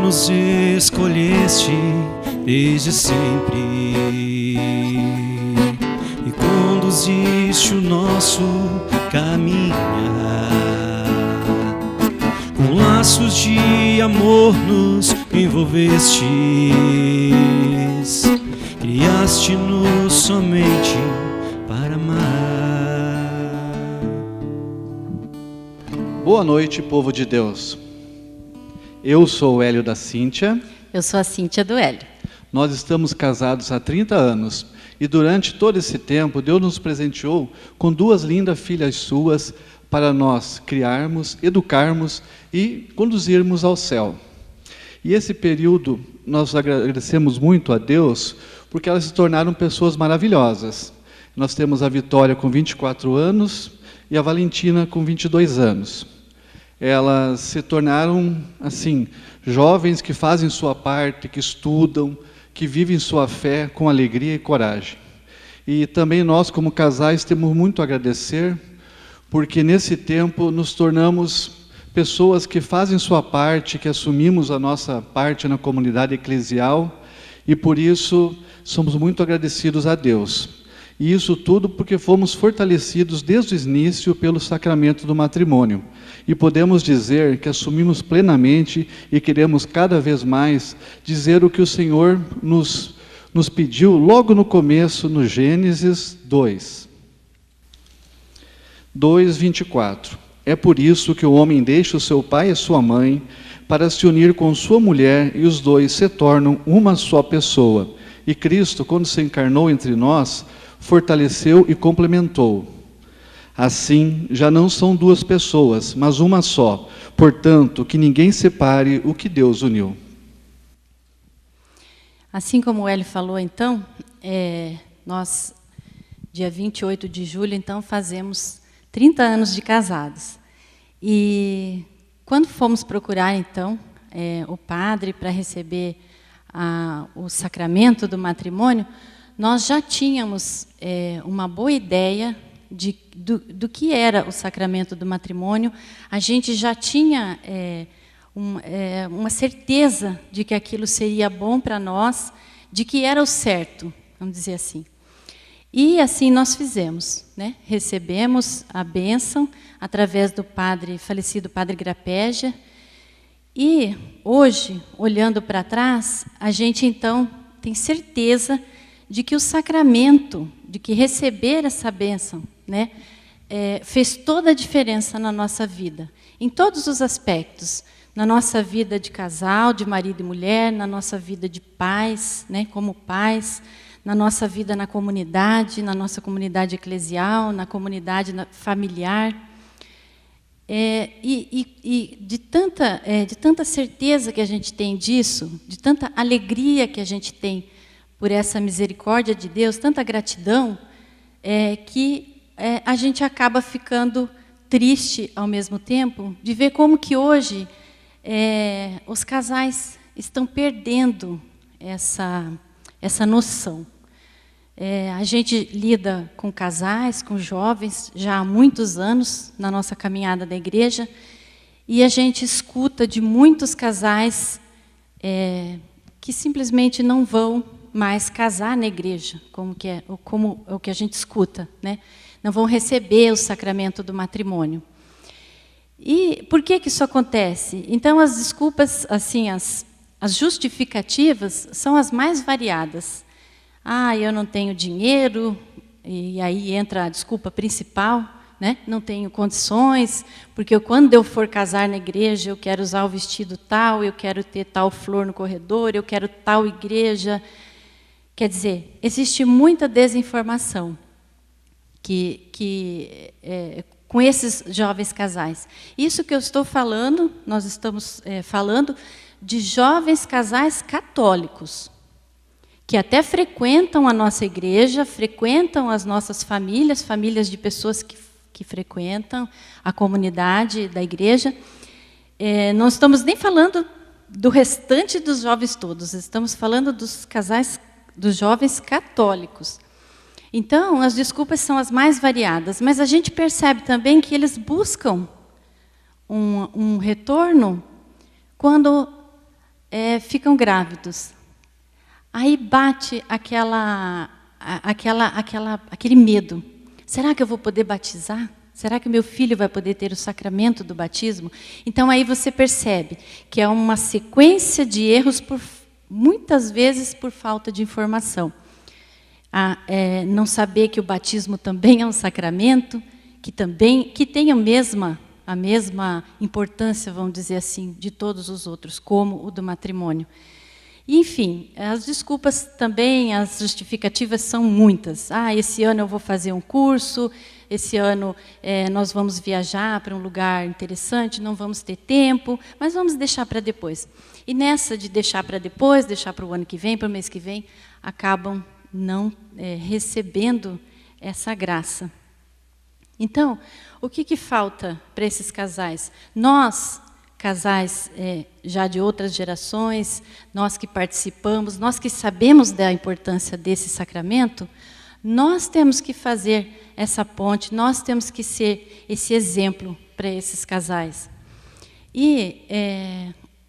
nos escolheste desde sempre e conduziste o nosso caminhar. Com laços de amor nos envolvestes, criaste-nos somente para amar. Boa noite, povo de Deus. Eu sou o Hélio da Cíntia. Eu sou a Cíntia do Hélio. Nós estamos casados há 30 anos e durante todo esse tempo Deus nos presenteou com duas lindas filhas suas para nós criarmos, educarmos e conduzirmos ao céu. E esse período nós agradecemos muito a Deus porque elas se tornaram pessoas maravilhosas. Nós temos a Vitória com 24 anos e a Valentina com 22 anos. Elas se tornaram, assim, jovens que fazem sua parte, que estudam, que vivem sua fé com alegria e coragem. E também nós, como casais, temos muito a agradecer, porque nesse tempo nos tornamos pessoas que fazem sua parte, que assumimos a nossa parte na comunidade eclesial, e por isso somos muito agradecidos a Deus. E isso tudo porque fomos fortalecidos desde o início pelo sacramento do matrimônio. E podemos dizer que assumimos plenamente e queremos cada vez mais dizer o que o Senhor nos pediu logo no começo, no Gênesis 2:24. É por isso que o homem deixa o seu pai e sua mãe para se unir com sua mulher e os dois se tornam uma só pessoa. E Cristo, quando se encarnou entre nós, fortaleceu e complementou. Assim, já não são duas pessoas, mas uma só. Portanto, que ninguém separe o que Deus uniu. Assim como o Hélio falou, então, nós, dia 28 de julho, então, fazemos 30 anos de casados. E quando fomos procurar, então, o padre para receber o sacramento do matrimônio, nós já tínhamos uma boa ideia do que era o sacramento do matrimônio. A gente já tinha uma certeza de que aquilo seria bom para nós, de que era o certo, vamos dizer assim. E assim nós fizemos, né? Recebemos a bênção através do falecido padre Grapégia. E hoje, olhando para trás, a gente então tem certeza de que o sacramento, de que receber essa bênção, né, fez toda a diferença na nossa vida, em todos os aspectos, na nossa vida de casal, de marido e mulher, na nossa vida de pais, né, como pais, na nossa vida na nossa comunidade eclesial, na comunidade familiar. E de tanta certeza que a gente tem disso, de tanta alegria que a gente tem por essa misericórdia de Deus, tanta gratidão, que a gente acaba ficando triste ao mesmo tempo, de ver como que hoje os casais estão perdendo essa noção. A gente lida com casais, com jovens, já há muitos anos na nossa caminhada da igreja, e a gente escuta de muitos casais que simplesmente não vão mais casar na igreja, como é o que a gente escuta, né? Não vão receber o sacramento do matrimônio. E por que isso acontece? Então, as desculpas, assim, as justificativas são as mais variadas. Eu não tenho dinheiro, e aí entra a desculpa principal, né? Não tenho condições, porque quando eu for casar na igreja, eu quero usar o vestido tal, eu quero ter tal flor no corredor, eu quero tal igreja. Quer dizer, existe muita desinformação com esses jovens casais. Isso que eu estou falando, nós estamos falando de jovens casais católicos, que até frequentam a nossa igreja, frequentam as nossas famílias de pessoas que frequentam a comunidade da igreja. Não estamos nem falando do restante dos jovens todos, estamos falando dos casais, dos jovens católicos. Então, as desculpas são as mais variadas, mas a gente percebe também que eles buscam um retorno quando ficam grávidos. Aí bate aquele medo. Será que eu vou poder batizar? Será que meu filho vai poder ter o sacramento do batismo? Então aí você percebe que é uma sequência de erros, muitas vezes por falta de informação. Não saber que o batismo também é um sacramento, que tem a mesma importância, vamos dizer assim, de todos os outros, como o do matrimônio. E, enfim, as desculpas também, as justificativas são muitas. Esse ano eu vou fazer um curso, esse ano nós vamos viajar para um lugar interessante, não vamos ter tempo, mas vamos deixar para depois. E nessa de deixar para depois, deixar para o ano que vem, para o mês que vem, acabam não recebendo essa graça. Então, o que falta para esses casais? Nós, casais já de outras gerações, nós que participamos, nós que sabemos da importância desse sacramento, nós temos que fazer essa ponte, nós temos que ser esse exemplo para esses casais. E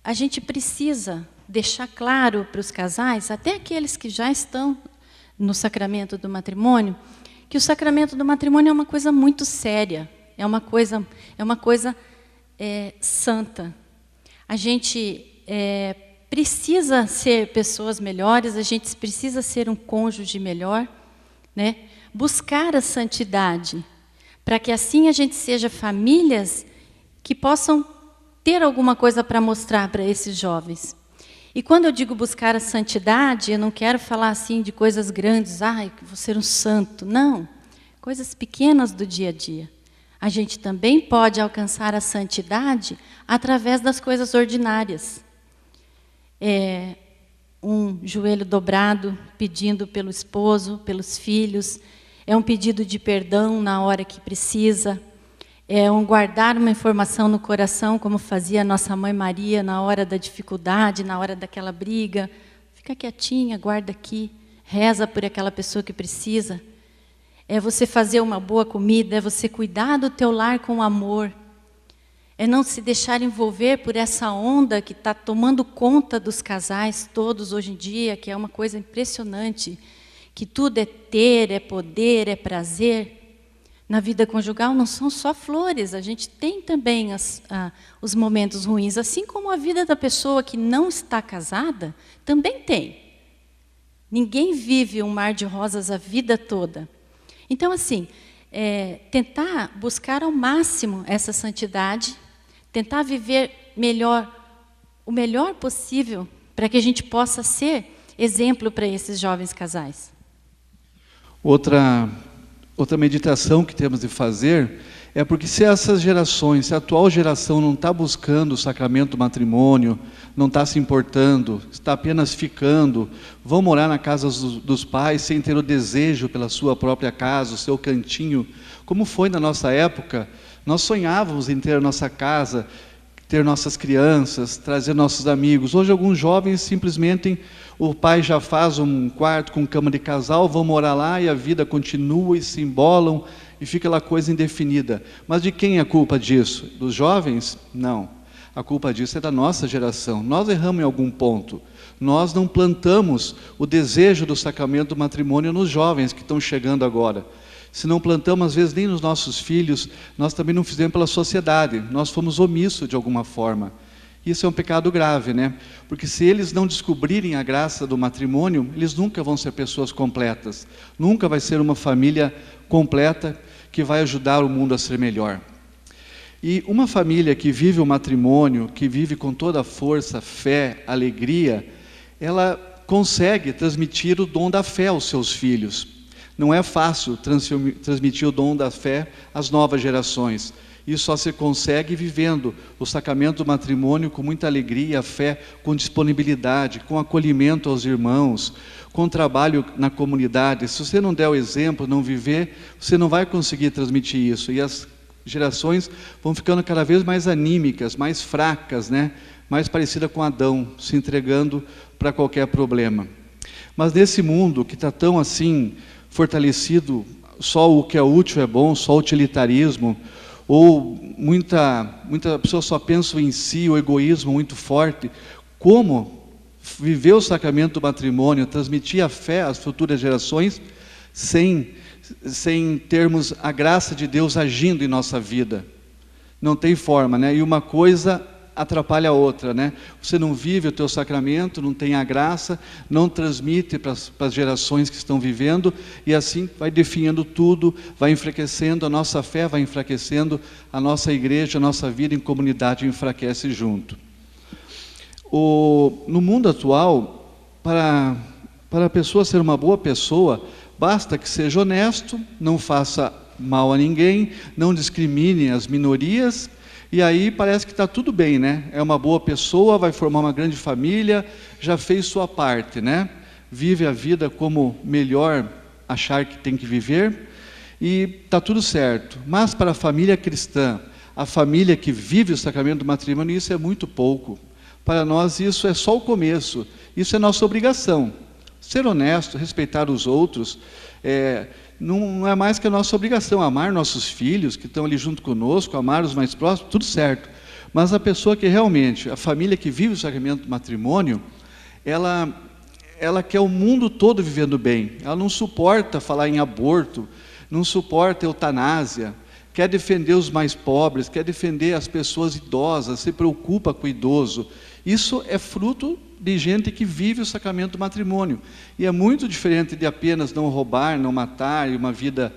a gente precisa deixar claro para os casais, até aqueles que já estão no sacramento do matrimônio, que o sacramento do matrimônio é uma coisa muito séria, é uma coisa santa. A gente precisa ser pessoas melhores, a gente precisa ser um cônjuge melhor, né? Buscar a santidade, para que assim a gente seja famílias que possam ter alguma coisa para mostrar para esses jovens. E quando eu digo buscar a santidade, eu não quero falar assim de coisas grandes, vou ser um santo. Não, coisas pequenas do dia a dia. A gente também pode alcançar a santidade através das coisas ordinárias. Um joelho dobrado, pedindo pelo esposo, pelos filhos. É um pedido de perdão na hora que precisa. É um guardar uma informação no coração, como fazia a nossa mãe Maria na hora da dificuldade, na hora daquela briga. Fica quietinha, guarda aqui, reza por aquela pessoa que precisa. É você fazer uma boa comida, é você cuidar do teu lar com amor. É não se deixar envolver por essa onda que está tomando conta dos casais todos hoje em dia, que é uma coisa impressionante, que tudo é ter, é poder, é prazer. Na vida conjugal não são só flores, a gente tem também os momentos ruins, assim como a vida da pessoa que não está casada também tem. Ninguém vive um mar de rosas a vida toda. Então, assim, tentar buscar ao máximo essa santidade, tentar viver o melhor possível, para que a gente possa ser exemplo para esses jovens casais. Outra meditação que temos de fazer é porque se essas gerações, se a atual geração não está buscando o sacramento do matrimônio, não está se importando, está apenas ficando, vão morar na casa dos pais sem ter o desejo pela sua própria casa, o seu cantinho, como foi na nossa época. Nós sonhávamos em ter a nossa casa, ter nossas crianças, trazer nossos amigos. Hoje alguns jovens simplesmente, o pai já faz um quarto com cama de casal, vão morar lá e a vida continua e se embolam e fica aquela coisa indefinida. Mas de quem é a culpa disso? Dos jovens? Não. A culpa disso é da nossa geração. Nós erramos em algum ponto. Nós não plantamos o desejo do sacramento do matrimônio nos jovens que estão chegando agora. Se não plantamos, às vezes, nem nos nossos filhos, nós também não fizemos pela sociedade. Nós fomos omissos de alguma forma. Isso é um pecado grave, né? Porque se eles não descobrirem a graça do matrimônio, eles nunca vão ser pessoas completas. Nunca vai ser uma família completa que vai ajudar o mundo a ser melhor. E uma família que vive o matrimônio, que vive com toda a força, fé, alegria, ela consegue transmitir o dom da fé aos seus filhos. Não é fácil transmitir o dom da fé às novas gerações. Isso só se consegue vivendo o sacramento do matrimônio com muita alegria, fé, com disponibilidade, com acolhimento aos irmãos, com trabalho na comunidade. Se você não der o exemplo, não viver, você não vai conseguir transmitir isso. E as gerações vão ficando cada vez mais anímicas, mais fracas, né? Mais parecida com Adão, se entregando para qualquer problema. Mas nesse mundo que está tão assim fortalecido, só o que é útil é bom, só o utilitarismo, ou muita pessoa só pensa em si, o egoísmo muito forte, como viver o sacramento do matrimônio, transmitir a fé às futuras gerações, sem termos a graça de Deus agindo em nossa vida. Não tem forma, né? E uma coisa atrapalha a outra, né? Você não vive o teu sacramento, não tem a graça, não transmite para as gerações que estão vivendo, e assim vai definhando tudo, vai enfraquecendo a nossa fé, vai enfraquecendo a nossa igreja, a nossa vida em comunidade enfraquece junto. No mundo atual, para a pessoa ser uma boa pessoa, basta que seja honesto, não faça mal a ninguém, não discrimine as minorias, e aí parece que está tudo bem, né? É uma boa pessoa, vai formar uma grande família, já fez sua parte, né? Vive a vida como melhor achar que tem que viver, e está tudo certo. Mas para a família cristã, a família que vive o sacramento do matrimônio, isso é muito pouco. Para nós isso é só o começo, isso é nossa obrigação. Ser honesto, respeitar os outros, não é mais que a nossa obrigação, amar nossos filhos que estão ali junto conosco, amar os mais próximos, tudo certo. Mas a pessoa que realmente, a família que vive o sacramento do matrimônio, ela quer o mundo todo vivendo bem, ela não suporta falar em aborto, não suporta eutanásia, quer defender os mais pobres, quer defender as pessoas idosas, se preocupa com o idoso. Isso é fruto de gente que vive o sacramento do matrimônio. E é muito diferente de apenas não roubar, não matar, e uma vida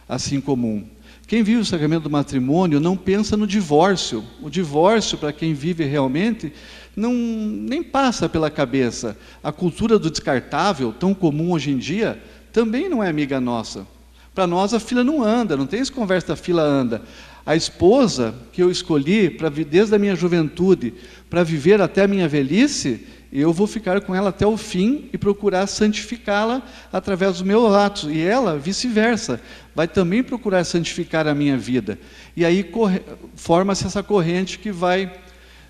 assim comum. Quem vive o sacramento do matrimônio não pensa no divórcio. O divórcio, para quem vive realmente, nem passa pela cabeça. A cultura do descartável, tão comum hoje em dia, também não é amiga nossa. Para nós a fila não anda, não tem essa conversa da fila anda. A esposa que eu escolhi desde a minha juventude para viver até a minha velhice, eu vou ficar com ela até o fim e procurar santificá-la através dos meus atos. E ela, vice-versa, vai também procurar santificar a minha vida. E aí forma-se essa corrente que vai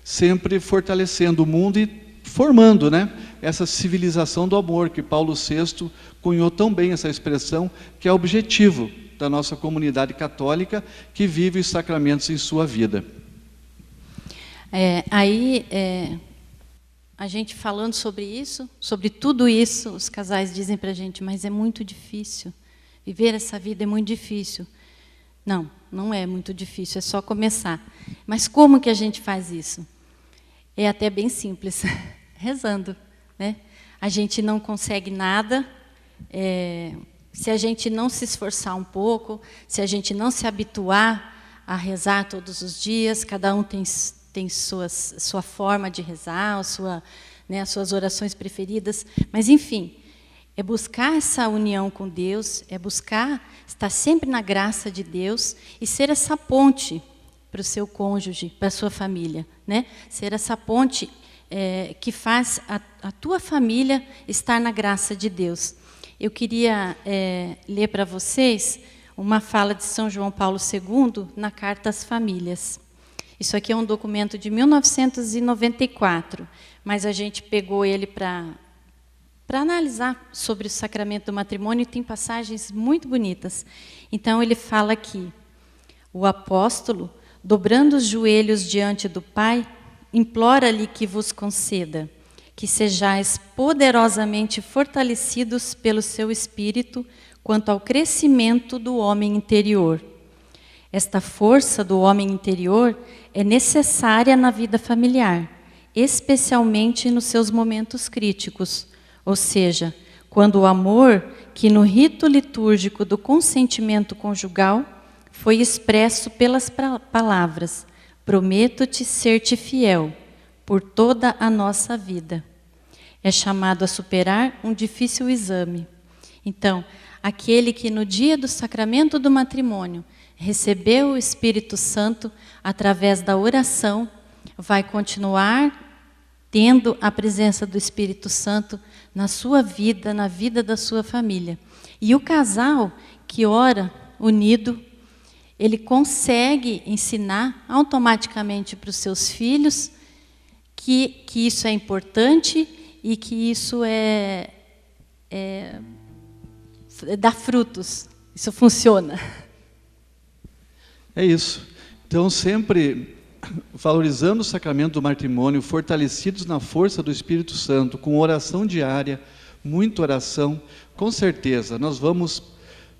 sempre fortalecendo o mundo e formando, né, essa civilização do amor, que Paulo VI cunhou tão bem essa expressão, que é o objetivo da nossa comunidade católica que vive os sacramentos em sua vida. A gente falando sobre isso, sobre tudo isso, os casais dizem para a gente, mas é muito difícil, viver essa vida é muito difícil. Não, não é muito difícil, é só começar. Mas como que a gente faz isso? É até bem simples, rezando, né? A gente não consegue nada, se a gente não se esforçar um pouco, se a gente não se habituar a rezar todos os dias, cada um tem sua forma de rezar, as suas orações preferidas, mas enfim, é buscar essa união com Deus, é buscar estar sempre na graça de Deus e ser essa ponte para o seu cônjuge, para a sua família, né? Ser essa ponte que faz a tua família estar na graça de Deus. Eu queria ler para vocês uma fala de São João Paulo II na Carta às Famílias. Isso aqui é um documento de 1994, mas a gente pegou ele para analisar sobre o sacramento do matrimônio, e tem passagens muito bonitas. Então ele fala aqui: o apóstolo, dobrando os joelhos diante do Pai, implora-lhe que vos conceda que sejais poderosamente fortalecidos pelo seu Espírito quanto ao crescimento do homem interior. Esta força do homem interior é necessária na vida familiar, especialmente nos seus momentos críticos, ou seja, quando o amor, que no rito litúrgico do consentimento conjugal foi expresso pelas palavras: prometo-te ser-te fiel por toda a nossa vida, é chamado a superar um difícil exame. Então, aquele que no dia do sacramento do matrimônio recebeu o Espírito Santo através da oração, vai continuar tendo a presença do Espírito Santo na sua vida, na vida da sua família. E o casal que ora unido, ele consegue ensinar automaticamente para os seus filhos que isso é importante e que isso dá frutos, isso funciona. É isso. Então, sempre valorizando o sacramento do matrimônio, fortalecidos na força do Espírito Santo, com oração diária, muita oração, com certeza nós vamos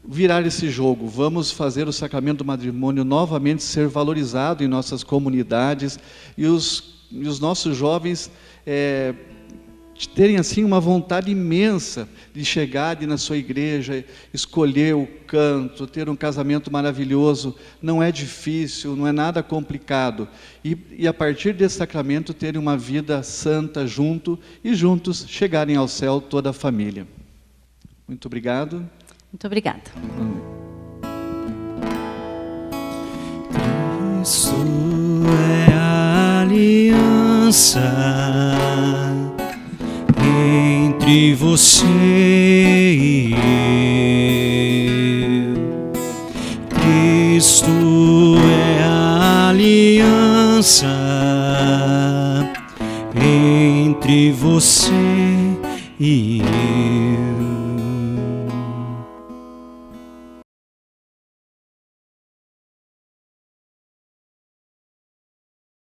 virar esse jogo, vamos fazer o sacramento do matrimônio novamente ser valorizado em nossas comunidades, e os nossos jovens terem assim uma vontade imensa de chegar na sua igreja, escolher o canto, ter um casamento maravilhoso. Não é difícil, não é nada complicado, e a partir desse sacramento terem uma vida santa junto, e juntos chegarem ao céu toda a família. Muito obrigado. Muito obrigada. Cristo é a aliança entre você e eu. Cristo é a aliança entre você e eu.